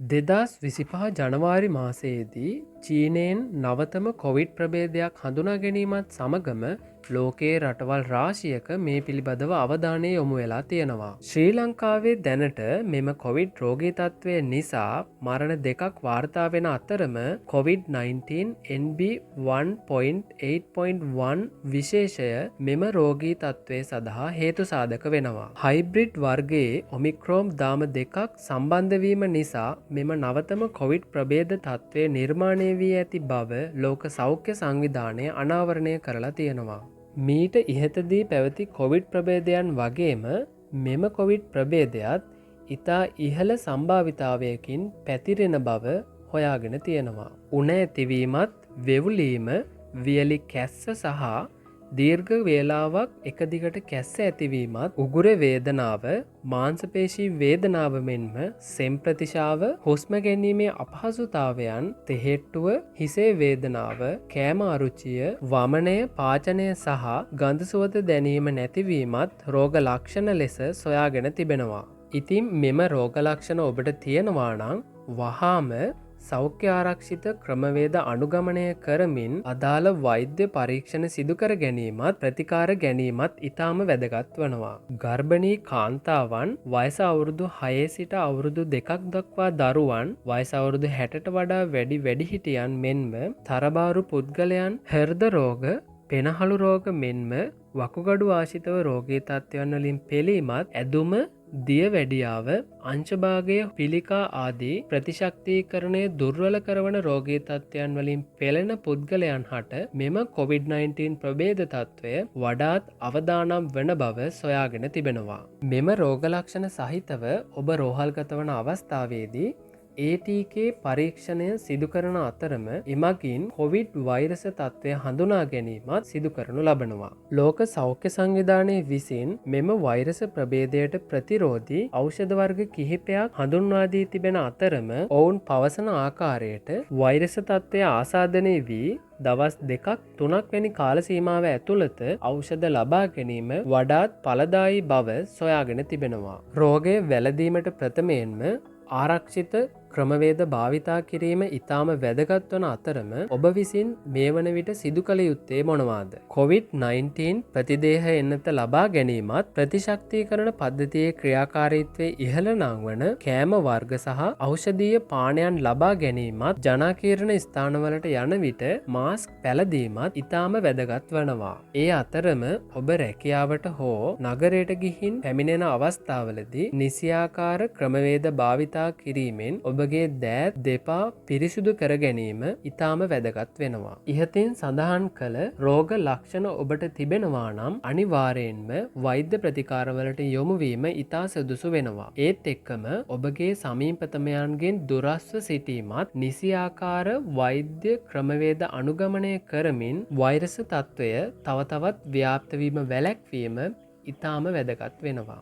2025 ජනවාරි මාසයේදී චීනයෙන් නවතම කොවිඩ් ප්‍රභේදයක් හඳුනා ගැනීමත් සමගම ලෝකයේ රටවල් රාශියක මේ පිළිබඳව අවධානය යොමු වෙලා තියෙනවා. ශ්‍රී ලංකාවේ දැනට මෙම කොවිඩ් රෝගී තත්ත්වය නිසා මරණ දෙකක් වාර්තා වෙන අතරම COVID-19 NB1.8.1 විශේෂය මෙම රෝගී තත්ත්වය සඳහා හේතු සාධක වෙනවා. හයිබ්‍රිඩ් වර්ගයේ ඔමික්‍රෝම් දාම දෙකක් සම්බන්ධවීම නිසා මෙම නවතම කොවිඩ් ප්‍රභේද තත්ත්වය නිර්මාණය වී ඇති බව ලෝක සෞඛ්‍ය සංවිධානය අනාවරණය කරලා තියෙනවා. මීට ඉහතදී පැවති කොවිඩ් ප්‍රභේදයන් වගේම මෙම කොවිඩ් ප්‍රභේදයත් ඉතා ඉහළ සම්භාවිතාවයකින් පැතිරෙන බව හොයාගෙන තියෙනවා. උණ ඇතිවීමත් වෙවුලීම වියලි කැස්ස සහ දීර්ඝ වේලාවක් එක දිගට කැස්ස ඇතිවීමත් උගුර වේදනාව මාංශපේශී වේදනාව මෙන්ම සෙම් ප්‍රතිශාව හුස්ම ගැනීමේ අපහසුතාවයන් තෙහෙට්ටුව හිසේ වේදනාව කෑම අරුචිය වමනය පාචනය සහ ගඳ සුවඳ දැනීම නැතිවීමත් රෝග ලක්ෂණ ලෙස සොයාගෙන තිබෙනවා. ඉතින් මෙම රෝග ලක්ෂණ ඔබට තියෙනවා නම් වහාම සෞඛ්‍ය ආරක්ෂිත ක්‍රමවේද අනුගමනය කරමින් අදාළ වෛද්‍ය පරීක්ෂණ සිදුකර ගැනීමත් ප්‍රතිකාර ගැනීමත් ඉතාම වැදගත් වනවා. ගර්භණී කාන්තාවන් වයස අවුරුදු 6 සිට අවුරුදු 2ක් දක්වා දරුවන් වයස අවුරුදු 60ට වඩා වැඩි වැඩිහිටියන් මෙන්ම තරබාරු පුද්ගලයන් හෘද රෝග පෙනහළු රෝග මෙන්ම වකුගඩු ආශ්‍රිතව රෝගී තත්ත්වයන් වලින් පෙළීමත් ඇදුම දියවැඩියාව අංශභාගය පිළිකා ආදී ප්‍රතිශක්තිකරණය දුර්වල කරවන රෝගී තත්ත්වයන් වලින් පෙළෙන පුද්ගලයන් හට මෙම COVID-19 ප්‍රභේද තත්ත්වය වඩාත් අවදානම් වන බව සොයාගෙන තිබෙනවා. මෙම රෝග ලක්ෂණ සහිතව ඔබ රෝහල්ගත වන අවස්ථාවේදී ATK පරීක්ෂණය සිදු කරන අතරම එමගින් කොවිඩ් වෛරස තත්ත්වය හඳුනා ගැනීමත් සිදු කරනු ලබනවා. ලෝක සෞඛ්‍ය සංවිධානය විසින් මෙම වෛරස ප්‍රභේදයට ප්‍රතිරෝධී ඖෂධ වර්ග කිහිපයක් හඳුන්වා දී තිබෙන අතරම ඔවුන් පවසන ආකාරයට වෛරස තත්ත්වය ආසාදනය වී දවස් 2-3 වැනි කාල සීමාව ඇතුළත ඖෂධ ලබා ගැනීම වඩාත් ඵලදායී බව සොයාගෙන තිබෙනවා. රෝගය වැළඳීමට ප්‍රථමයෙන්ම ආරක්ෂිත ක්‍රමවේද භාවිතා කිරීම ඉතාම වැදගත් වන අතරම ඔබ විසින් මේ වන විට සිදු කළ යුත්තේ මොනවාද? COVID-19 ප්‍රතිදේහ එන්නත ලබා ගැනීමත් ප්‍රතිශක්තිකරණ පද්ධතියේ ක්‍රියාකාරීත්වය ඉහළ නංවන කෑම වර්ග සහ ඖෂධීය පානයන් ලබා ගැනීමත් ජනාකීර්ණ ස්ථානවලට යන විට මාස්ක් පැළඳීමත් ඉතාම වැදගත් වනවා. ඒ අතරම ඔබ රැකියාවට හෝ නගරයට ගිහින් පැමිණෙන අවස්ථාවලදී නිසියාකාර ක්‍රමවේද භාවිතා කිරීමෙන් ඔබගේ දෑත් දෙපා පිරිසිදු කර ගැනීම ඉතාම වැදගත් වෙනවා. ඉහතින් සඳහන් කළ රෝග ලක්ෂණ ඔබට තිබෙනවා නම් අනිවාර්යෙන්ම වෛද්‍ය ප්‍රතිකාරවලට යොමුවීම ඉතා සුදුසු වෙනවා. ඒත් එක්කම ඔබගේ සමීපතමයන්ගෙන් දුරස්ව සිටීමත් නිසියාකාර වෛද්‍ය ක්‍රමවේද අනුගමනය කරමින් වෛරස තත්ත්වය තව තවත් ව්‍යාප්ත වීම වැළැක්වීම ඉතාම වැදගත් වෙනවා.